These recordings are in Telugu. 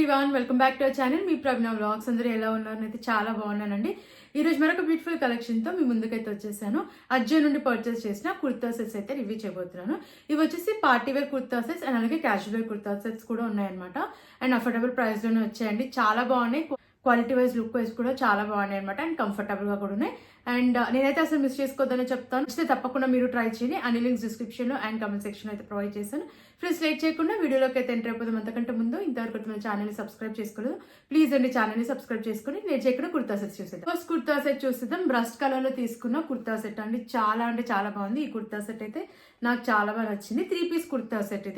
Everyone, welcome back to our channel. Me Praveena vlogs. అందరూ ఎలా ఉన్నారు? అయితే చాలా బాగున్నానండి. ఈ రోజు మరొక బ్యూటిఫుల్ కలెక్షన్ తో మీ ముందుకైతే వచ్చేసాను. అజ్జో నుండి పర్చేస్ చేసిన కుర్తా సెట్స్ అయితే రివ్యూ చేయబోతున్నాను. ఇవి వచ్చేసి party wear kurta sets and అలాగే క్యాజువల్ వేర్ కుర్తా సెట్స్ కూడా ఉన్నాయన్నమాట. అండ్ అఫోర్డబుల్ ప్రైస్ లోనే వచ్చాయండి. చాలా బాగున్నాయి. క్వాలిటీ వైజ్, లుక్ వైజ్ కూడా చాలా బాగున్నాయి అనమాట. అండ్ కంఫర్టబుల్ గా కూడా ఉన్నాయి. అండ్ నేనైతే అసలు మిస్ చేసుకోవద్దని చెప్తాను. తప్పకుండా మీరు ట్రై చేయండి. అన్ని లింక్స్ డిస్క్రిప్షన్ లో అండ్ కమెంట్ సెక్షన్ అయితే ప్రొవైడ్ చేశాను. ప్లీజ్ లేట్ చేయకుండా వీడియోలోకి అయితే ఎంటర్ అయిపోతాం. అంతకంటే ముందు ఇంతవరకు మన ఛానల్ ని సబ్స్క్రైబ్ చేసుకోలేదు, ప్లీజ్ అండి ఛానల్ ని సబ్స్క్రైబ్ చేసుకుని లేట్ చేయకుండా కుర్తా సెట్ చూసేద్దాం. ఫస్ట్ కుర్తా సెట్ చూసేద్దాం. బ్రస్ట్ కలర్ లో తీసుకున్న కుర్తా సెట్ అండి. చాలా అంటే చాలా బాగుంది. ఈ కుర్తా సెట్ అయితే నాకు చాలా బాగా నచ్చింది. 3 పీస్ కుర్తా సెట్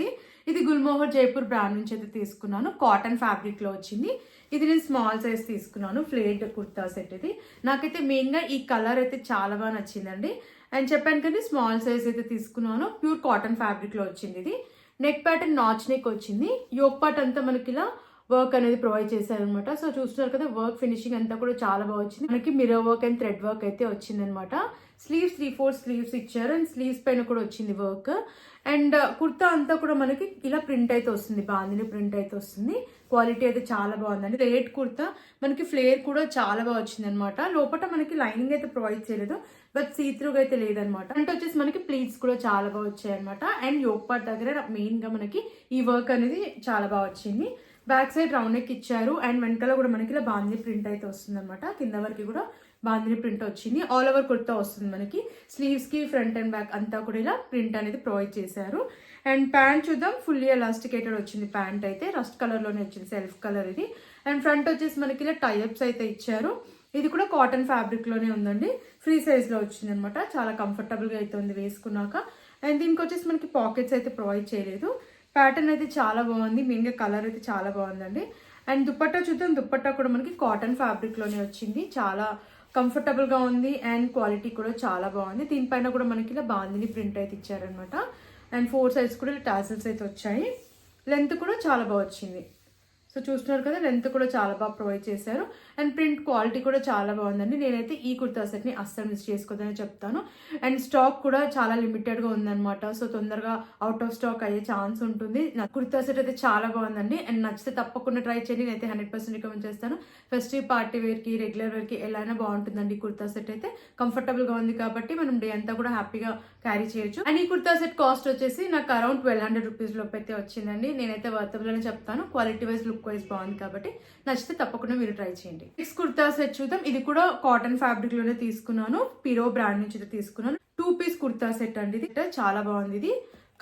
ఇది గుల్మోహర్ జైపూర్ బ్రాండ్ నుంచి అయితే తీసుకున్నాను. కాటన్ ఫ్యాబ్రిక్ లో వచ్చింది. ఇది నేను స్మాల్ సైజ్ తీసుకున్నాను. ఫ్లేడ్ కుర్తా సెట్ నాకైతే మెయిన్ గా ఈ కలర్ అయితే చాలా బాగా నచ్చిందండి. అండ్ చెప్పాను కదా, స్మాల్ సైజ్ అయితే తీసుకున్నాను. ప్యూర్ కాటన్ ఫ్యాబ్రిక్ లో వచ్చింది. ఇది నెక్ ప్యాటర్న్ నాచ్ నెక్ వచ్చింది. యోక్ పార్ట్ అంతా మనకి ఇలా వర్క్ అనేది ప్రొవైడ్ చేశారనమాట. సో చూస్తున్నారు కదా, వర్క్ ఫినిషింగ్ అంతా కూడా చాలా బాగా వచ్చింది. మనకి mirror work and thread work అయితే వచ్చింది అనమాట. స్లీవ్స్ 3/4 స్లీవ్స్ ఇచ్చారు. అండ్ స్లీవ్స్ పైన కూడా వచ్చింది వర్క్. అండ్ కుర్తా అంతా కూడా మనకి ఇలా ప్రింట్ అయితే వస్తుంది. బాందిని ప్రింట్ అయితే వస్తుంది. క్వాలిటీ అయితే చాలా బాగుందండి. రేట్ కుర్తా మనకి ఫ్లేర్ కూడా చాలా బాగా వచ్చింది అనమాట. లోపల మనకి లైనింగ్ అయితే ప్రొవైడ్ చేయలేదు, బట్ సీత్రూగా అయితే లేదనమాట. అంటే వచ్చేసి మనకి ప్లీట్స్ కూడా చాలా బాగా వచ్చాయి అనమాట. అండ్ యోక్ పార్ట్ దగ్గర మెయిన్ గా మనకి ఈ వర్క్ అనేది చాలా బాగా వచ్చింది. బ్యాక్ సైడ్ రౌండ్ నెక్ ఇచ్చారు. అండ్ వెనకాల కూడా మనకి ఇలా బాందిని ప్రింట్ అయితే వస్తుంది అనమాట. కింద వరకు కూడా బాందిని ప్రింట్ వచ్చింది. ఆల్ ఓవర్ కుర్తా వస్తుంది మనకి. స్లీవ్స్ కి ఫ్రంట్ అండ్ బ్యాక్ అంతా కూడా ఇలా ప్రింట్ అనేది ప్రొవైడ్ చేశారు. అండ్ ప్యాంట్ చూద్దాం. ఫుల్లీ ఎలాస్టికేటెడ్ వచ్చింది ప్యాంట్ అయితే. రస్ట్ కలర్ లోనే వచ్చింది, సెల్ఫ్ కలర్ ఇది. అండ్ ఫ్రంట్ వచ్చేసి మనకి ఇలా టైఅప్స్ అయితే ఇచ్చారు. ఇది కూడా కాటన్ ఫ్యాబ్రిక్ లోనే ఉందండి. ఫ్రీ సైజ్ లో వచ్చింది అనమాట. చాలా కంఫర్టబుల్ గా అయితే ఉంది వేసుకున్నాక. అండ్ దీనికి వచ్చేసి మనకి పాకెట్స్ అయితే ప్రొవైడ్ చేయలేదు. ప్యాటర్న్ అయితే చాలా బాగుంది. మెయిన్ గా కలర్ అయితే చాలా బాగుందండి. అండ్ దుపట్టా చూద్దాం. దుపట్టా కూడా మనకి కాటన్ ఫ్యాబ్రిక్ లోనే వచ్చింది. చాలా కంఫర్టబుల్ గా ఉంది. అండ్ క్వాలిటీ కూడా చాలా బాగుంది. దీనిపైన కూడా మనకి ఇలా బాందిని ప్రింట్ అయితే ఇచ్చారనమాట. అండ్ 4 సైడ్స్ కూడా టాసిల్స్ అయితే వచ్చాయి. లెంత్ కూడా చాలా బాగా వచ్చింది. సో చూస్తున్నారు కదా, లెంత్ కూడా చాలా బాగా ప్రొవైడ్ చేశారు. అండ్ ప్రింట్ క్వాలిటీ కూడా చాలా బాగుందండి. నేనైతే ఈ కుర్తా సెట్ ని అస్సలు మిస్ చేసుకోదని చెప్తాను. అండ్ స్టాక్ కూడా చాలా లిమిటెడ్ గా ఉందన్నమాట. సో తొందరగా అవుట్ ఆఫ్ స్టాక్ అయ్యే ఛాన్స్ ఉంటుంది. కుర్తా సెట్ అయితే చాలా బాగుందండి. అండ్ నచ్చితే తప్పకుండా ట్రై చేయండి. నేనైతే 100% రికమెండ్ చేస్తాను. ఫెస్టివ్ పార్టీ వేర్ కి, రెగ్యులర్ వేర్ కి ఎలా అయినా బాగుంటుందండి. ఈ కుర్తా సెట్ అయితే కంఫర్టబుల్ గా ఉంది కాబట్టి మనం డే అంతా కూడా హ్యాపీగా క్యారీ చేయొచ్చు. అండ్ ఈ కుర్తా సెట్ కాస్ట్ వచ్చేసి నాకు అరౌండ్ 1200 రూపీస్ లోపు అయితే వచ్చిందండి. నేనైతే వర్తబుల్ అని చెప్తాను. క్వాలిటీ వైజ్, లుక్ వైజ్ బాగుంది కాబట్టి నచ్చితే తప్పకుండా మీరు ట్రై చేయండి. నెక్స్ట్ కుర్తా సెట్ చూద్దాం. ఇది కూడా కాటన్ ఫ్యాబ్రిక్ లోనే తీసుకున్నాను. పిరో బ్రాండ్ నుంచి తీసుకున్నాను. 2 పీస్ కుర్తా సెట్ అండి. ఇది చాలా బాగుంది. ఇది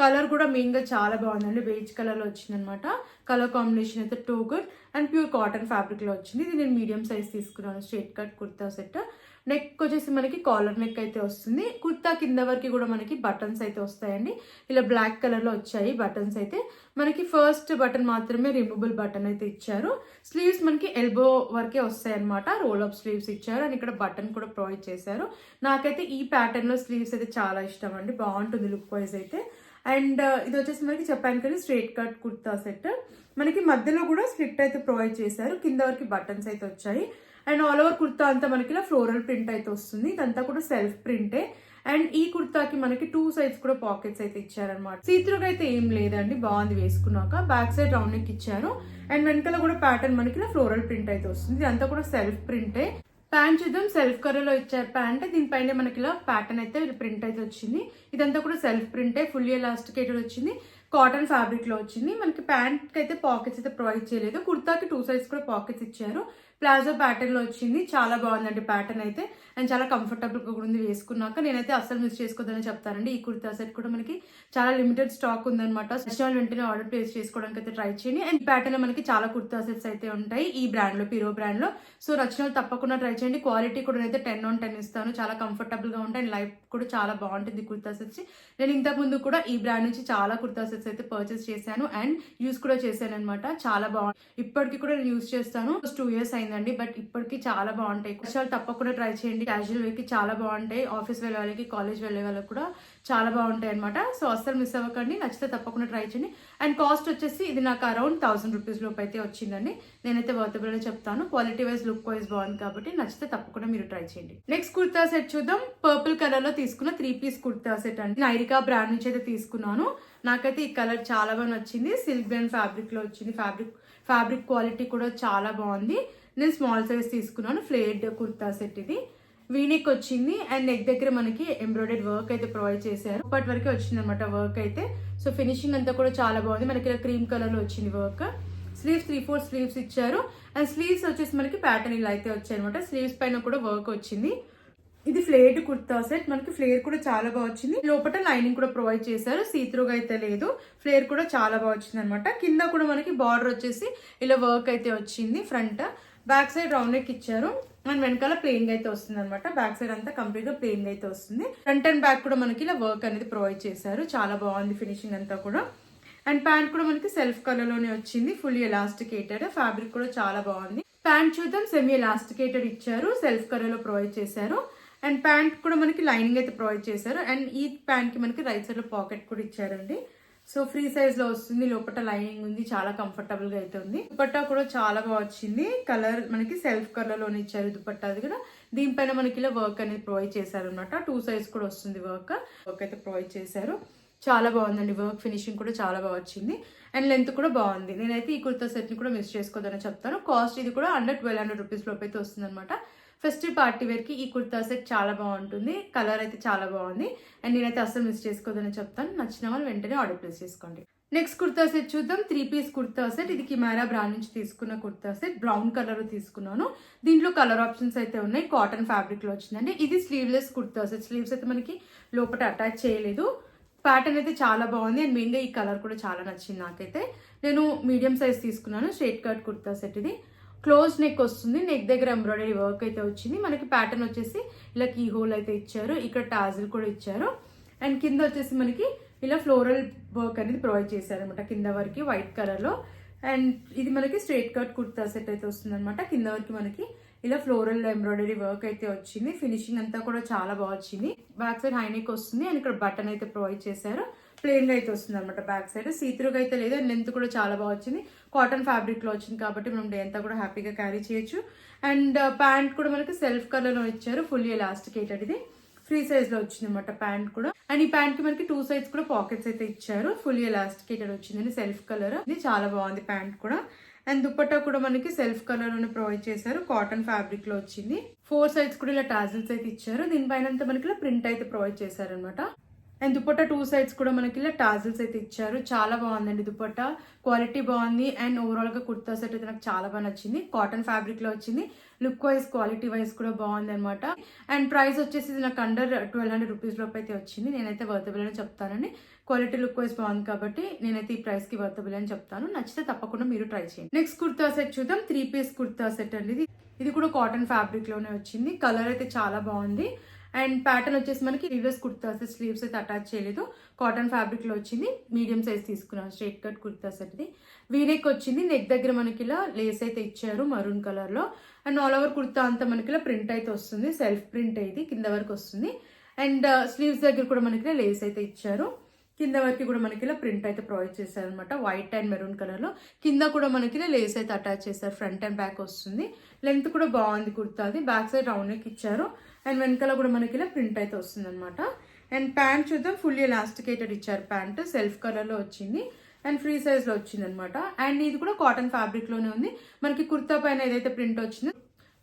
కలర్ కూడా మెయిన్ గా చాలా బాగుందండి. బేజ్ కలర్ లో వచ్చింది అనమాట. కలర్ కాంబినేషన్ అయితే too good. And pure cotton fabric లో వచ్చింది. ఇది నేను మీడియం సైజ్ తీసుకున్నాను. Straight cut kurta set. Neck వచ్చేసి మనకి కాలర్ నెక్ అయితే వస్తుంది. కుర్తా కింద వరకు కూడా మనకి బటన్స్ అయితే వస్తాయండి. ఇలా బ్లాక్ కలర్ లో వచ్చాయి బటన్స్ అయితే. మనకి ఫస్ట్ బటన్ మాత్రమే రిమూవబుల్ బటన్ అయితే ఇచ్చారు. స్లీవ్స్ మనకి ఎల్బో వరకే వస్తాయి అనమాట. రోల్ అప్ స్లీవ్స్ ఇచ్చారు. అండ్ ఇక్కడ బటన్ కూడా ప్రొవైడ్ చేశారు. నాకైతే ఈ ప్యాటర్న్ లో స్లీవ్స్ అయితే చాలా ఇష్టం అండి. బాగుంటుంది లుక్ వైజ్ అయితే. అండ్ ఇది వచ్చేసి మనకి చెప్పాను కదా, స్ట్రైట్ కట్ కుర్తా సెట్. మనకి మధ్యలో కూడా స్లిట్ అయితే ప్రొవైడ్ చేశారు. కింద వరకు బటన్స్ అయితే వచ్చాయి. అండ్ ఆల్ ఓవర్ కుర్తా అంతా మనకి ఇలా ఫ్లోరల్ ప్రింట్ అయితే వస్తుంది. ఇదంతా కూడా సెల్ఫ్ ప్రింటే. అండ్ ఈ కుర్తాకి మనకి 2 సైడ్స్ కూడా పాకెట్స్ అయితే ఇచ్చారనమాట. సీత్రూగా అయితే ఏం లేదండి, బాగుంది వేసుకున్నాక. బ్యాక్ సైడ్ రౌండ్ నెక్ ఇచ్చారు. అండ్ వెనకాల కూడా ప్యాటర్న్ మనకి ఇలా ఫ్లోరల్ ప్రింట్ అయితే వస్తుంది. ఇదంతా కూడా సెల్ఫ్ ప్రింటే. ప్యాంట్ చూద్దాం. సెల్ఫ్ కలర్ లో ఇచ్చారు ప్యాంట్. దీనిపైన మనకి ఇలా ప్యాటర్న్ అయితే ప్రింట్ అయితే వచ్చింది. ఇదంతా కూడా సెల్ఫ్ ప్రింటే. ఫుల్లీ ఎలాస్టికేటెడ్ వచ్చింది. కాటన్ ఫ్యాబ్రిక్ లో వచ్చింది. మనకి ప్యాంట్ కి అయితే పాకెట్స్ అయితే ప్రొవైడ్ చేయలేదు. కుర్తాకి 2 సైడ్స్ కూడా పాకెట్స్ ఇచ్చారు. ప్లాజో ప్యాటర్న్ లో వచ్చింది. చాలా బాగుందండి ప్యాటర్న్ అయితే. అండ్ చాలా కంఫర్టబుల్ గా కూడా ఉంది వేసుకున్నాక. నేనైతే అస్సలు మిస్ చేసుకోవద్దని చెప్తానండి. ఈ కుర్తా సెట్ కూడా మనకి చాలా లిమిటెడ్ స్టాక్ ఉందన్నమాట. స్పెషల్ వెంటనే ఆర్డర్ ప్లేస్ చేసుకోవడానికి అయితే ట్రై చేయండి. అండ్ ఈ ప్యాటర్న్ లో మనకి చాలా కుర్తా సెట్స్ అయితే ఉంటాయి ఈ బ్రాండ్ లో, పిరో బ్రాండ్ లో. సో నచ్చిన వాళ్ళు తప్పకుండా ట్రై చేయండి. క్వాలిటీ కూడా అయితే 10 on 10 ఇస్తాను. చాలా కంఫర్టబుల్ గా ఉంటాయి. అండ్ లైఫ్ కూడా చాలా బాగుంటుంది కుర్తా సెట్స్. నేను ఇంతకు ముందు కూడా ఈ బ్రాండ్ నుంచి చాలా కుర్తా సెట్స్ అయితే పర్చేస్ చేశాను అండ్ యూస్ కూడా చేశాను అనమాట. చాలా బాగుంది. ఇప్పటికి కూడా నేను యూస్ చేస్తాను. 2 years అయిందండి, బట్ ఇప్పటికి చాలా బాగుంటాయి. విషయాలు తప్పకుండా ట్రై చేయండి. క్యాజువల్ వేర్ కి చాలా బాగుంటాయి. ఆఫీస్ వెళ్ళే వాళ్ళకి, కాలేజ్ వెళ్ళే వాళ్ళకి కూడా చాలా బాగుంటాయి అనమాట. సో అస్సలు మిస్ అవ్వకండి. నచ్చితే తప్పకుండా ట్రై చేయండి. అండ్ కాస్ట్ వచ్చేసి ఇది నాకు అరౌండ్ 1000 రూపీస్ లోపు అయితే వచ్చిందండి. నేనైతే వర్తబుల్ అని చెప్తాను. క్వాలిటీ వైజ్, లుక్ వైజ్ బాగుంది కాబట్టి నచ్చితే తప్పకుండా మీరు ట్రై చేయండి. నెక్స్ట్ కుర్తా సెట్ చూద్దాం. పర్పుల్ కలర్ లో తీసుకున్న 3 పీస్ కుర్తా సెట్ అండి. నైరికా బ్రాండ్ నుంచి అయితే తీసుకున్నాను. నాకైతే ఈ కలర్ చాలా బాగా నచ్చింది. సిల్క్ బ్రాండ్ ఫ్యాబ్రిక్ లో వచ్చింది. ఫ్యాబ్రిక్ క్వాలిటీ కూడా చాలా బాగుంది. నేను స్మాల్ సైజ్ తీసుకున్నాను. ఫ్లేర్డ్ కుర్తా సెట్ ఇది. వీనెక్ వచ్చింది అండ్ నెక్ దగ్గర మనకి ఎంబ్రాయిడరీ వర్క్ అయితే ప్రొవైడ్ చేశారు. ఇప్పటి వరకే వచ్చింది అనమాట వర్క్ అయితే. సో ఫినిషింగ్ అంతా కూడా చాలా బాగుంది. మనకి ఇలా క్రీమ్ కలర్ లో వచ్చింది వర్క్. స్లీవ్స్ 3/4 స్లీవ్స్ ఇచ్చారు అండ్ స్లీవ్స్ వచ్చేసి మనకి ప్యాటర్న్ ఇలా అయితే వచ్చాయి అనమాట. స్లీవ్స్ పైన కూడా వర్క్ వచ్చింది. ఇది ఫ్లేర్డ్ కుర్తా సెట్. మనకి ఫ్లేర్ కూడా చాలా బాగా వచ్చింది. లోపల లైనింగ్ కూడా ప్రొవైడ్ చేశారు. సీత్రూగా అయితే లేదు. ఫ్లేర్ కూడా చాలా బాగా వచ్చింది అనమాట. కింద కూడా మనకి బార్డర్ వచ్చేసి ఇలా వర్క్ అయితే వచ్చింది. Front back side round neck ఇచ్చారు అండ్ వెనకాల ప్లెయిన్ అయితే వస్తుంది అనమాట. బ్యాక్ సైడ్ అంతా కంప్లీట్ గా ప్లెయిన్ అయితే వస్తుంది. ఫ్రంట్ అండ్ బ్యాక్ కూడా మనకి ఇలా వర్క్ అనేది ప్రొవైడ్ చేశారు. చాలా బాగుంది ఫినిషింగ్ అంతా కూడా. అండ్ ప్యాంట్ కూడా మనకి సెల్ఫ్ కలర్ లోనే వచ్చింది. Fully elasticated. ఫ్యాబ్రిక్ కూడా చాలా బాగుంది. ప్యాంట్ చూద్దాం. సెమీ ఎలాస్టికేటెడ్ ఇచ్చారు. సెల్ఫ్ కలర్ లో ప్రొవైడ్ చేశారు. అండ్ ప్యాంట్ కూడా మనకి లైనింగ్ అయితే ప్రొవైడ్ చేశారు. అండ్ ఈ ప్యాంట్ కి మనకి రైట్ సైడ్ లో పాకెట్ కూడా ఇచ్చారండి. సో ఫ్రీ సైజ్ లో వస్తుంది. లోపల లైనింగ్ ఉంది. చాలా కంఫర్టబుల్ గా అయితే ఉంది. దుపట్టా కూడా చాలా బాగా వచ్చింది. కలర్ మనకి సెల్ఫ్ కలర్ లోనే ఇచ్చారు దుపట్టా. అది కూడా దీనిపైన మనకి ఇలా వర్క్ అనేది ప్రొవైడ్ చేశారు అనమాట. 2 సైజ్ కూడా వస్తుంది వర్క్ అయితే ప్రొవైడ్ చేశారు. చాలా బాగుందండి. వర్క్ ఫినిషింగ్ కూడా చాలా బాగా వచ్చింది అండ్ లెంత్ కూడా బాగుంది. నేనైతే ఈ కుర్తా సెట్ ని కూడా మిస్ చేసుకోదని చెప్తాను. కాస్ట్ ఇది కూడా అండర్ 1200 రూపీస్ లోపు అయితే వస్తుంది అనమాట. ఫెస్టివ్ పార్టీ వేర్ కి ఈ కుర్తా సెట్ చాలా బాగుంటుంది. కలర్ అయితే చాలా బాగుంది అండ్ నేనైతే అసలు మిస్ చేసుకోదని చెప్తాను. నచ్చిన వాళ్ళు వెంటనే ఆర్డర్ ప్లేస్ చేసుకోండి. నెక్స్ట్ కుర్తా సెట్ చూద్దాం. 3 పీస్ కుర్తా సెట్. ఇది కిమారా బ్రాండ్ నుంచి తీసుకున్న కుర్తా సెట్. బ్రౌన్ కలర్ తీసుకున్నాను. దీంట్లో కలర్ ఆప్షన్స్ అయితే ఉన్నాయి. కాటన్ ఫ్యాబ్రిక్ లో వచ్చిందండి. ఇది స్లీవ్లెస్ కుర్తా సెట్. స్లీవ్స్ అయితే మనకి లోపల అటాచ్ చేయలేదు. ప్యాటర్న్ అయితే చాలా బాగుంది అండ్ మెయిన్గా ఈ కలర్ కూడా చాలా నచ్చింది నాకైతే. నేను మీడియం సైజ్ తీసుకున్నాను. స్ట్రైట్ కట్ కుర్తా సెట్ ఇది. క్లోజ్ నెక్ వస్తుంది. నెక్ దగ్గర ఎంబ్రాయిడరీ వర్క్ అయితే వచ్చింది. మనకి ప్యాటర్న్ వచ్చేసి ఇలా కీ హోల్ అయితే ఇచ్చారు. ఇక్కడ టాజిల్ కూడా ఇచ్చారు అండ్ కింద వచ్చేసి మనకి ఇలా ఫ్లోరల్ వర్క్ అనేది ప్రొవైడ్ చేశారు అనమాట. కింద వరకు వైట్ కలర్ లో. అండ్ ఇది మనకి స్ట్రైట్ కట్ కుర్తా సెట్ అయితే వస్తుంది అనమాట. కింద వరకు మనకి ఇలా ఫ్లోరల్ ఎంబ్రాయిడరీ వర్క్ అయితే వచ్చింది. ఫినిషింగ్ అంతా కూడా చాలా బాగా వచ్చింది. బ్యాక్ సైడ్ హైనెక్ వస్తుంది అండ్ ఇక్కడ బటన్ అయితే ప్రొవైడ్ చేశారు. ప్లెయిన్ గా అయితే వస్తుంది అనమాట. బ్యాక్ సైడ్ సీత్రూగా అయితే లేదు అండ్ లెంత్ కూడా చాలా బాగా వచ్చింది. కాటన్ ఫ్యాబ్రిక్ లో వచ్చింది కాబట్టి మనం డే అంతా కూడా హ్యాపీగా క్యారీ చేయొచ్చు. అండ్ ప్యాంట్ కూడా మనకి సెల్ఫ్ కలర్ లో ఇచ్చారు. Fully elasticated. ఇది ఫ్రీ సైజ్ లో వచ్చింది అనమాట ప్యాంట్ కూడా. అండ్ ఈ ప్యాంట్ కి మనకి 2 సైడ్స్ కూడా పాకెట్స్ అయితే ఇచ్చారు. ఫుల్లీ ఎలాస్టికేటెడ్ వచ్చింది. Self colour. ఇది చాలా బాగుంది ప్యాంట్ కూడా. అండ్ దుపట్టా కూడా మనకి సెల్ఫ్ కలర్ లోనే ప్రొవైడ్ చేశారు. కాటన్ ఫ్యాబ్రిక్ లో వచ్చింది. 4 సైడ్స్ కూడా ఇలా టాజిల్స్ అయితే ఇచ్చారు. దీనిపైన మనకి ఇలా ప్రింట్ అయితే ప్రొవైడ్ చేశారు అనమాట. అండ్ దుపట్టా 2 సైడ్స్ కూడా మనకి ఇలా టాజిల్స్ అయితే ఇచ్చారు. చాలా బాగుందండి దుపట్టా. క్వాలిటీ బాగుంది అండ్ ఓవరాల్ గా కుర్తా సెట్ అయితే నాకు చాలా బాగా నచ్చింది. కాటన్ ఫ్యాబ్రిక్ లో వచ్చింది. లుక్ వైజ్ క్వాలిటీ వైజ్ కూడా బాగుంది అనమాట. అండ్ ప్రైస్ వచ్చేసి నాకు అండర్ 1200 రూపీస్ లోపు అయితే వచ్చింది. నేనైతే వర్తబుల్ అని చెప్తానండి. క్వాలిటీ లుక్ వైజ్ బాగుంది కాబట్టి నేనైతే ఈ ప్రైస్ కి వర్తబుల్ అని చెప్తాను. నచ్చితే తప్పకుండా మీరు ట్రై చేయండి. నెక్స్ట్ కుర్తా సెట్ చూద్దాం. 3 పీస్ కుర్తా సెట్ అండి. ఇది కూడా కాటన్ ఫ్యాబ్రిక్ లోనే వచ్చింది. కలర్ అయితే చాలా బాగుంది అండ్ ప్యాటర్న్ వచ్చేసి మనకి రివర్స్ కుర్తా సెట్. స్లీవ్స్ అయితే అటాచ్ చేయలేదు. కాటన్ ఫ్యాబ్రిక్ లో వచ్చింది. మీడియం సైజ్ తీసుకున్నాను. స్ట్రైట్ కట్ కుర్తా సెట్ ఇది. వీనెక్ వచ్చింది. నెక్ దగ్గర మనకి ఇలా లేస్ అయితే ఇచ్చారు మరూన్ కలర్ లో. అండ్ ఆల్ ఓవర్ కుర్తా అంతా మనకి ఇలా ప్రింట్ అయితే వస్తుంది. సెల్ఫ్ ప్రింట్ ఇది కింద వరకు వస్తుంది. అండ్ స్లీవ్స్ దగ్గర కూడా మనకి లేస్ అయితే ఇచ్చారు. కింద వరకు కూడా మనకి ఇలా ప్రింట్ అయితే ప్రొవైడ్ చేశారు అనమాట. వైట్ అండ్ మెరూన్ కలర్ లో. కింద కూడా మనకి లేస్ అయితే అటాచ్ చేశారు. ఫ్రంట్ అండ్ బ్యాక్ వస్తుంది. లెంత్ కూడా బాగుంది కుర్తాది. బ్యాక్ సైడ్ రౌండ్ నెక్ ఇచ్చారు అండ్ వెనకాల కూడా మనకి ఇలా ప్రింట్ అయితే వస్తుంది అనమాట. అండ్ ప్యాంట్ చూద్దాం. ఫుల్లీ ఎలాస్టికేటెడ్ ఇచ్చారు. ప్యాంట్ సెల్ఫ్ కలర్ లో వచ్చింది అండ్ ఫ్రీ సైజ్ లో వచ్చింది అనమాట. అండ్ ఇది కూడా కాటన్ ఫ్యాబ్రిక్ లోనే ఉంది. మనకి కుర్తా పైన ఏదైతే ప్రింట్ వచ్చిందో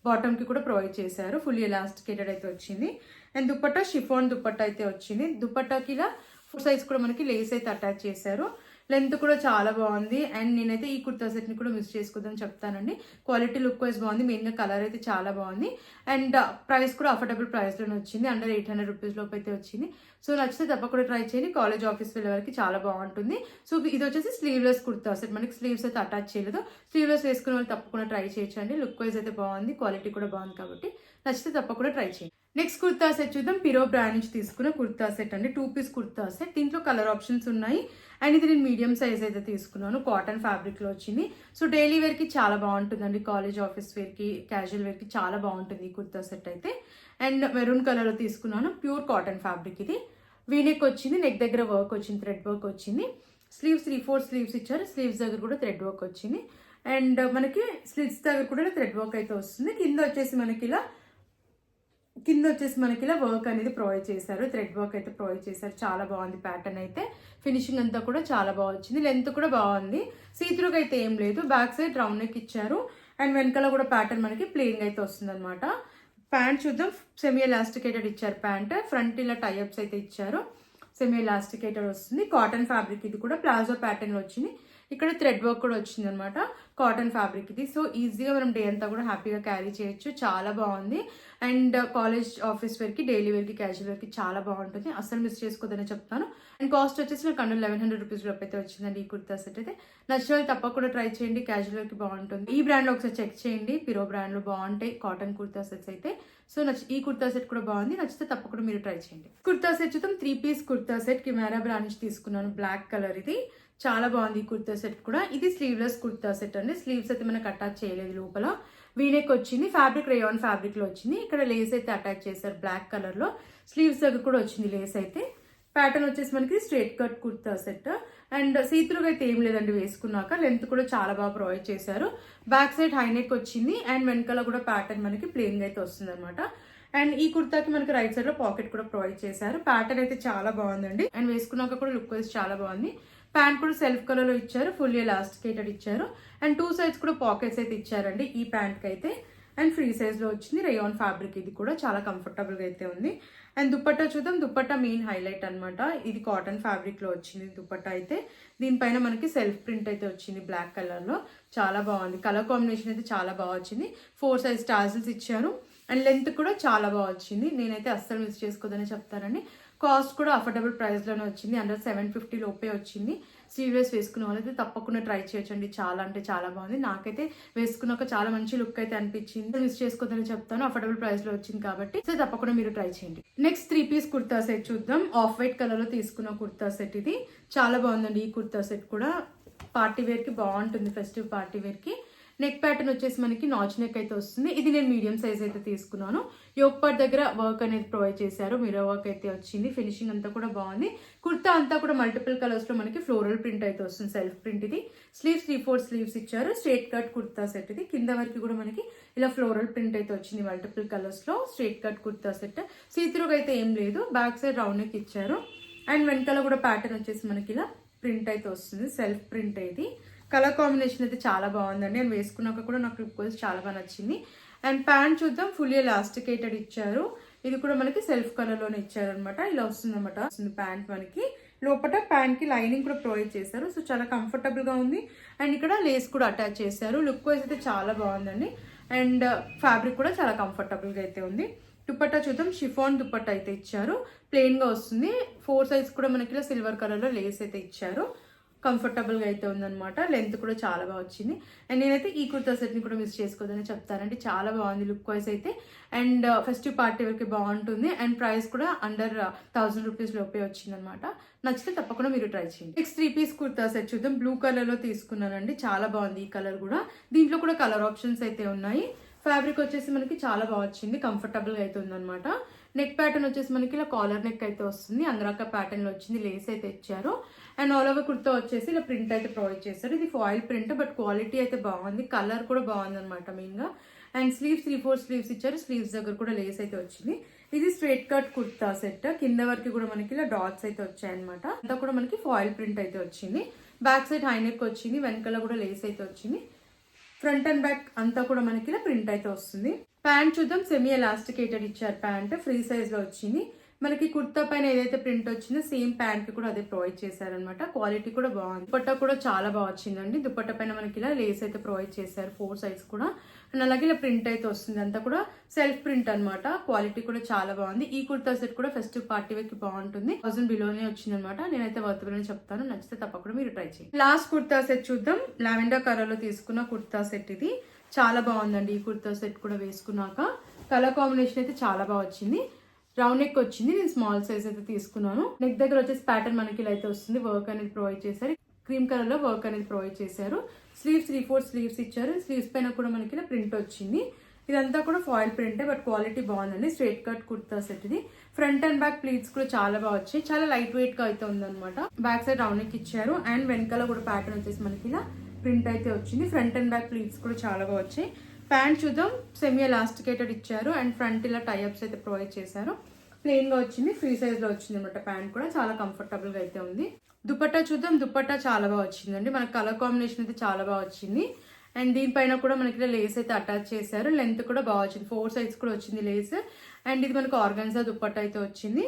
బాటమ్ కి కూడా ప్రొవైడ్ చేశారు. ఫుల్లీ ఎలాస్టికేటెడ్ అయితే వచ్చింది. అండ్ దుపట్టా షిఫాన్ దుపట్టా అయితే వచ్చింది. దుపట్టాకి ఇలా 4 సైజ్ కూడా మనకి లేస్ అయితే అటాచ్ చేశారు. లెంత్ కూడా చాలా బాగుంది అండ్ నేనైతే ఈ కుర్తా సెట్ ని కూడా మిస్ చేసుకోదని చెప్తానండి. క్వాలిటీ లుక్ వైజ్ బాగుంది. మెయిన్ గా కలర్ అయితే చాలా బాగుంది అండ్ ప్రైస్ కూడా అఫోర్డబుల్ ప్రైస్ లోనే వచ్చింది. అండర్ 800 రూపీస్ లోపు అయితే వచ్చింది. సో నచ్చితే తప్పకుండా ట్రై చేయండి. కాలేజ్ ఆఫీస్ వెళ్ళే వరకు చాలా బాగుంటుంది. సో ఇది వచ్చేసి స్లీవ్లెస్ కుర్తా సెట్. మనకి స్లీవ్స్ అయితే అటాచ్ చేయలేదు. స్లీవ్లెస్ వేసుకునే వాళ్ళు తప్పకుండా ట్రై చేయొచ్చండి. లుక్ వైజ్ అయితే బాగుంది. క్వాలిటీ కూడా బాగుంది కాబట్టి నచ్చితే తప్పకుండా ట్రై చేయండి. నెక్స్ట్ కుర్తా సెట్ చూద్దాం. పిరో బ్రాండ్ నుంచి తీసుకున్న కుర్తా సెట్ అండి. 2 పీస్ కుర్తా సెట్. దీంట్లో కలర్ ఆప్షన్స్ ఉన్నాయి అండ్ ఇది నేను మీడియం సైజ్ అయితే తీసుకున్నాను. కాటన్ ఫ్యాబ్రిక్ లో వచ్చింది. సో డైలీ వేర్ కి చాలా బాగుంటుందండి. కాలేజ్ ఆఫీస్ వేర్ కి క్యాజువల్ వేర్ కి చాలా బాగుంటుంది ఈ కుర్తా సెట్ అయితే. అండ్ మెరూన్ కలర్ లో తీసుకున్నాను. ప్యూర్ కాటన్ ఫ్యాబ్రిక్ ఇది. వీనెక్ వచ్చింది. నెక్ దగ్గర వర్క్ వచ్చింది. థ్రెడ్ వర్క్ వచ్చింది. స్లీవ్స్ 3/4 స్లీవ్స్ ఇచ్చారు. స్లీవ్స్ దగ్గర కూడా థ్రెడ్ వర్క్ వచ్చింది అండ్ మనకి స్లిట్స్ దగ్గర కూడా థ్రెడ్ వర్క్ అయితే వస్తుంది. కింద వచ్చేసి మనకి ఇలా కింద వచ్చేసి మనకి ఇలా వర్క్ అనేది ప్రొవైడ్ చేశారు, థ్రెడ్ వర్క్ అయితే ప్రొవైడ్ చేశారు. చాలా బాగుంది ప్యాటర్న్ అయితే, ఫినిషింగ్ అంతా కూడా చాలా బాగా వచ్చింది. లెంత్ కూడా బాగుంది, సీత్రూగా అయితే ఏం లేదు. బ్యాక్ సైడ్ రౌండ్ నెక్ ఇచ్చారు అండ్ వెనకాల కూడా ప్యాటర్న్ మనకి ప్లెయిన్ అయితే వస్తుంది అనమాట. ప్యాంట్ చూద్దాం, సెమీ ఎలాస్టికేటెడ్ ఇచ్చారు ప్యాంట్. ఫ్రంట్ ఇలా టైఅప్స్ అయితే ఇచ్చారు, సెమీ ఎలాస్టికేటెడ్ వస్తుంది. కాటన్ ఫ్యాబ్రిక్, ఇది కూడా ప్లాజో ప్యాటర్న్ లో వచ్చింది. ఇక్కడ థ్రెడ్ వర్క్ కూడా వచ్చింది అనమాట. కాటన్ ఫ్యాబ్రిక్ ఇది. సో ఈజీగా మనం డే అంతా కూడా హ్యాపీగా క్యారీ చేయొచ్చు. చాలా బాగుంది అండ్ కాలేజ్ ఆఫీస్ వేర్కి, డైలీ వేర్కి, క్యాజువల్ వేర్కి చాలా బాగుంటుంది. అసలు మిస్ చేసుకోదని చెప్తాను. అండ్ కాస్ట్ వచ్చేసి నాకు 1100 రూపీస్ లోపు అయితే వచ్చిందండి ఈ కుర్తా సెట్ అయితే. నచ్చిన వాళ్ళు తప్పకుండా ట్రై చేయండి, క్యాజువల్ వేర్కి బాగుంటుంది. ఈ బ్రాండ్ లో ఒకసారి చెక్ చేయండి, పిరో బ్రాండ్ లో బాగుంటాయి కాటన్ కుర్తా సెట్స్ అయితే. సో ఈ కుర్తా సెట్ కూడా బాగుంది, నచ్చితే తప్పకుండా మీరు ట్రై చేయండి. కుర్తా సెట్ చూద్దాం. 3 పీస్ కుర్తా సెట్ కిమారా బ్రాండ్ నుంచి తీసుకున్నాను, బ్లాక్ కలర్. ఇది చాలా బాగుంది ఈ కుర్తా సెట్ కూడా. ఇది స్లీవ్లెస్ కుర్తా సెట్ అండి. స్లీవ్స్ అయితే మనకు అటాచ్ చేయలేదు, లోపల వీనెక్ వచ్చింది. ఫ్యాబ్రిక్ రేయాన్ ఫ్యాబ్రిక్ లో వచ్చింది. ఇక్కడ లేస్ అయితే అటాచ్ చేశారు బ్లాక్ కలర్ లో. స్లీవ్స్ దగ్గర కూడా వచ్చింది లేస్ అయితే. ప్యాటర్న్ వచ్చేసి మనకి straight cut kurta set and సీత్రూగా అయితే ఏం లేదండి వేసుకున్నాక. లెంత్ కూడా చాలా బాగా ప్రొవైడ్ చేశారు. బ్యాక్ సైడ్ హైనెక్ వచ్చింది అండ్ వెనకాల కూడా ప్యాటర్న్ మనకి ప్లెయిన్ గా అయితే వస్తుంది అనమాట. అండ్ ఈ కుర్తాకి మనకి రైట్ సైడ్ లో పాకెట్ కూడా ప్రొవైడ్ చేశారు. ప్యాటర్న్ అయితే చాలా బాగుందండి అండ్ వేసుకున్నాక కూడా లుక్ వైజ్ చాలా బాగుంది. ప్యాంట్ కూడా సెల్ఫ్ కలర్ లో ఇచ్చారు, ఫుల్లీ ఎలాస్టికేటెడ్ ఇచ్చారు అండ్ 2 సైడ్స్ కూడా పాకెట్స్ అయితే ఇచ్చారండి ఈ ప్యాంట్ కి అయితే. అండ్ ఫ్రీ సైజ్ లో వచ్చింది, రేయాన్ ఫ్యాబ్రిక్. ఇది కూడా చాలా కంఫర్టబుల్ గా అయితే ఉంది. అండ్ దుపట్టా చూద్దాం. దుపట్టా మెయిన్ హైలైట్ అనమాట. ఇది కాటన్ ఫ్యాబ్రిక్ లో వచ్చింది దుపట్టా అయితే. దీనిపైన మనకి సెల్ఫ్ ప్రింట్ అయితే వచ్చింది బ్లాక్ కలర్ లో. చాలా బాగుంది, కలర్ కాంబినేషన్ అయితే చాలా బాగా వచ్చింది. 4 సైజ్ టాజిల్స్ ఇచ్చారు అండ్ లెంత్ కూడా చాలా బాగా వచ్చింది. నేనైతే అస్సలు మిస్ చేసుకోదని చెప్తానండి. కాస్ట్ కూడా అఫోర్డబుల్ ప్రైస్ లోనే వచ్చింది, అండర్ 750 లోపే వచ్చింది. స్లీవ్లెస్ వేసుకునే వాళ్ళైతే తప్పకుండా ట్రై చేయొచ్చండి. చాలా అంటే చాలా బాగుంది. నాకైతే వేసుకున్నాక చాలా మంచి లుక్ అయితే అనిపించింది. మిస్ చేసుకోదని చెప్తాను, అఫోర్డబుల్ ప్రైస్ లో వచ్చింది కాబట్టి. సో తప్పకుండా మీరు ట్రై చేయండి. నెక్స్ట్ 3 పీస్ కుర్తా సెట్ చూద్దాం. ఆఫ్ వైట్ కలర్ లో తీసుకున్న కుర్తా సెట్ ఇది. చాలా బాగుందండి ఈ కుర్తా సెట్ కూడా. పార్టీ వేర్ కి బాగుంటుంది, ఫెస్టివ్ పార్టీ వేర్ కి. నెక్ ప్యాటర్న్ వచ్చేసి మనకి నాచ్ నెక్ అయితే వస్తుంది. ఇది నేను మీడియం సైజ్ అయితే తీసుకున్నాను. యోక్ పార్ట్ దగ్గర వర్క్ అనేది ప్రొవైడ్ చేశారు, మిర్రర్ వర్క్ అయితే వచ్చింది. ఫినిషింగ్ అంతా కూడా బాగుంది. కుర్తా అంతా కూడా మల్టిపుల్ కలర్స్ లో మనకి ఫ్లోరల్ ప్రింట్ అయితే వస్తుంది, సెల్ఫ్ ప్రింట్ ఇది. స్లీవ్స్ 3/4 స్లీవ్స్ ఇచ్చారు. స్ట్రేట్ కట్ కుర్తా సెట్ ఇది. కింద వరకు కూడా మనకి ఇలా ఫ్లోరల్ ప్రింట్ అయితే వచ్చింది మల్టిపుల్ కలర్స్ లో. Straight cut kurta set. సీత్రూగా అయితే ఏం లేదు. బ్యాక్ సైడ్ రౌండ్ నెక్ ఇచ్చారు అండ్ వెనకాల కూడా ప్యాటర్న్ వచ్చేసి మనకి ఇలా ప్రింట్ అయితే వస్తుంది, సెల్ఫ్ ప్రింట్ ఇది. కలర్ కాంబినేషన్ అయితే చాలా బాగుందండి. నేను వేసుకున్నాక కూడా నాకు లుక్ వైజ్ చాలా బాగా నచ్చింది. అండ్ ప్యాంట్ చూద్దాం. ఫుల్లీ ఎలాస్టికేటెడ్ ఇచ్చారు. ఇది కూడా మనకి సెల్ఫ్ కలర్ లోనే ఇచ్చారు అనమాట. ఇలా వస్తుంది అనమాట ప్యాంట్ మనకి. లోపల ప్యాంట్ కి లైనింగ్ కూడా ప్రొవైడ్ చేశారు. సో చాలా కంఫర్టబుల్ గా ఉంది. అండ్ ఇక్కడ లేస్ కూడా అటాచ్ చేశారు. లుక్ వైజ్ అయితే చాలా బాగుందండి. అండ్ ఫ్యాబ్రిక్ కూడా చాలా కంఫర్టబుల్ గా అయితే ఉంది. దుపట్టా చూద్దాం. షిఫాన్ దుపట్టా అయితే ఇచ్చారు, ప్లెయిన్ గా వస్తుంది. 4 సైజ్ కూడా మనకి ఇలా సిల్వర్ కలర్ లో లేస్ అయితే ఇచ్చారు. కంఫర్టబుల్ గా అయితే ఉందన్నమాట. లెంత్ కూడా చాలా బాగా వచ్చింది. అండ్ నేనైతే ఈ కుర్తా సెట్ ని కూడా మిస్ చేసుకోదని చెప్తానండి. చాలా బాగుంది లుక్ వైజ్ అయితే. అండ్ ఫెస్టివ్ పార్టీ వరకు బాగుంటుంది. అండ్ ప్రైస్ కూడా అండర్ 1000 రూపీస్ లోపే వచ్చింది అనమాట. నచ్చితే తప్పకుండా మీరు ట్రై చేయండి. నెక్స్ట్ 3 పీస్ కుర్తా సెట్ చూద్దాం. బ్లూ కలర్ లో తీసుకున్నానండి. చాలా బాగుంది ఈ కలర్ కూడా. దీంట్లో కూడా కలర్ ఆప్షన్స్ అయితే ఉన్నాయి. ఫ్యాబ్రిక్ వచ్చేసి మనకి చాలా బాగా వచ్చింది, కంఫర్టబుల్ గా అయితే ఉందన్నమాట. నెక్ ప్యాటర్న్ వచ్చేసి మనకి ఇలా కాలర్ నెక్ అయితే వస్తుంది. అంగరాక ప్యాటర్న్ లో వచ్చింది, లేస్ అయితే ఇచ్చారు. అండ్ ఆల్ ఓవర్ కుర్తా వచ్చేసి ఇలా ప్రింట్ అయితే ప్రొవైడ్ చేస్తారు. ఇది ఫాయిల్ ప్రింట్, బట్ క్వాలిటీ అయితే బాగుంది. కలర్ కూడా బాగుంది అనమాట మెయిన్ గా. అండ్ స్లీవ్స్ 3/4 స్లీవ్స్ ఇచ్చారు. స్లీవ్స్ దగ్గర కూడా లేస్ అయితే వచ్చింది. ఇది స్ట్రేట్ కట్ కుర్తా సెట్. కింద వరకు కూడా మనకి ఇలా డాట్స్ అయితే వచ్చాయన్నమాట. అంతా కూడా మనకి ఫాయిల్ ప్రింట్ అయితే వచ్చింది. బ్యాక్ సైడ్ హైనెక్ వచ్చింది, వెనకాల కూడా లేస్ అయితే వచ్చింది. ఫ్రంట్ అండ్ బ్యాక్ అంతా కూడా మనకి ఇలా ప్రింట్ అయితే వస్తుంది. ప్యాంట్ చూద్దాం. సెమీ ఎలాస్టికేటెడ్ ఇచ్చారు ప్యాంట్, ఫ్రీ సైజ్ లో వచ్చింది. మనకి కుర్తా పైన ఏదైతే ప్రింట్ వచ్చిందో సేమ్ ప్యాంట్ కి కూడా అదే ప్రొవైడ్ చేశారనమాట. క్వాలిటీ కూడా బాగుంది. దుపట్టా కూడా చాలా బాగా వచ్చిందండి. దుపట్టా పైన మనకి ఇలా లేస్ అయితే ప్రొవైడ్ చేశారు, 4 సైడ్స్ కూడా. అండ్ అలాగే ఇలా ప్రింట్ అయితే వస్తుంది. అంతా కూడా సెల్ఫ్ ప్రింట్ అనమాట. క్వాలిటీ కూడా చాలా బాగుంది. ఈ కుర్తా సెట్ కూడా ఫెస్టివ్ పార్టీ వేర్కి బాగుంటుంది. 1000 బిలోనే వచ్చింది అనమాట. నేనైతే వర్తబుల్ అని చెప్తాను. నచ్చితే తప్పకుండా మీరు ట్రై చేయండి. లాస్ట్ కుర్తా సెట్ చూద్దాం. లావెండర్ కలర్ లో తీసుకున్న కుర్తా సెట్ ఇది. చాలా బాగుందండి ఈ కుర్తా సెట్ కూడా. వేసుకున్నాక కలర్ కాంబినేషన్ అయితే చాలా బాగా వచ్చింది. రౌండ్ నెక్ వచ్చింది. నేను స్మాల్ సైజ్ అయితే తీసుకున్నాను. నెక్ దగ్గర వచ్చేసి ప్యాటర్న్ మనకి ఇలా అయితే వస్తుంది. వర్క్ అనేది ప్రొవైడ్ చేశారు. క్రీమ్ కలర్ లో వర్క్ అనేది ప్రొవైడ్ చేశారు. స్లీవ్స్ 3/4 స్లీవ్స్ ఇచ్చారు. స్లీవ్స్ పైన కూడా మనకి ఇలా ప్రింట్ వచ్చింది. ఇదంతా కూడా ఫాయిల్ ప్రింటే, బట్ క్వాలిటీ బాగుందండి. స్ట్రేట్ కట్ కుర్తా సెట్ ఇది. ఫ్రంట్ అండ్ బ్యాక్ ప్లీట్స్ కూడా చాలా బాగా వచ్చాయి. చాలా లైట్ వెయిట్ గా అయితే ఉందన్నమాట. బ్యాక్ సైడ్ రౌండ్ నెక్ ఇచ్చారు. అండ్ వెనకాల కూడా ప్యాటర్న్ వచ్చేసి మనకి ఇలా ప్రింట్ అయితే వచ్చింది. ఫ్రంట్ అండ్ బ్యాక్ ప్లీట్స్ కూడా చాలా బాగా వచ్చాయి. ప్యాంట్ చూద్దాం. సెమీ ఎలాస్టికేటెడ్ ఇచ్చారు అండ్ ఫ్రంట్ ఇలా టైఅప్స్ అయితే ప్రొవైడ్ చేశారు. ప్లెయిన్ గా వచ్చింది, ఫ్రీ సైజ్ లో వచ్చింది అనమాట. ప్యాంట్ కూడా చాలా కంఫర్టబుల్ గా అయితే ఉంది. దుపట్టా చూద్దాం. దుపట్టా చాలా బాగా వచ్చిందండి. మనకి కలర్ కాంబినేషన్ అయితే చాలా బాగా వచ్చింది. అండ్ దీనిపైన కూడా మనకి ఇలా లేస్ అయితే అటాచ్ చేశారు. లెంత్ కూడా బాగా వచ్చింది, 4 సైడ్స్ కూడా వచ్చింది లేస్. అండ్ ఇది మనకు ఆర్గాన్జా దుపట్టా అయితే వచ్చింది.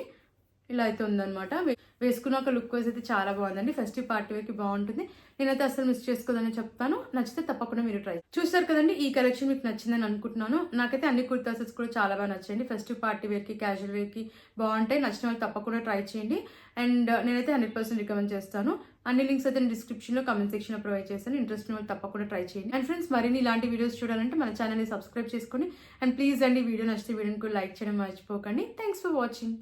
ఇలా అయితే ఉందన్నమాట. వేసుకున్న ఒక లుక్ వైజ్ అయితే చాలా బాగుందండి. ఫెస్టివ్ పార్టీ వేర్కి బాగుంటుంది. నేనైతే అసలు మిస్ చేసుకోదని చెప్తాను. నచ్చితే తప్పకుండా మీరు ట్రై చూస్తారు కదండి. ఈ కలెక్షన్ మీకు నచ్చిందని అనుకుంటున్నాను. నాకైతే అన్ని కుర్తా సెట్స్ కూడా చాలా బాగా నచ్చాయండి. ఫెస్టివ్ పార్టీ వేర్కి, క్యాజువల్ వేర్కి బాగుంటాయి. నచ్చిన వాళ్ళు తప్పకుండా ట్రై చేయండి. అండ్ నేనైతే 100% రికమెండ్ చేస్తాను. అన్ని లింక్స్ అయితే నేను డిస్క్రిప్షన్లో, కమెంట్ సెక్షన్లో ప్రొవైడ్ చేస్తాను. ఇంట్రెస్ట్ ఉన్న వాళ్ళు తప్పకుండా ట్రై చేయండి. అండ్ ఫ్రెండ్స్, మరిన్ని ఇలాంటి వీడియోస్ చూడాలంటే మన ఛానల్ని సబ్స్క్రైబ్ చేసుకొని అండ్ ప్లీజ్ అండి వీడియో నచ్చితే వీడియోని కూడా లైక్ చేయడం మర్చిపోకండి. Thanks for watching.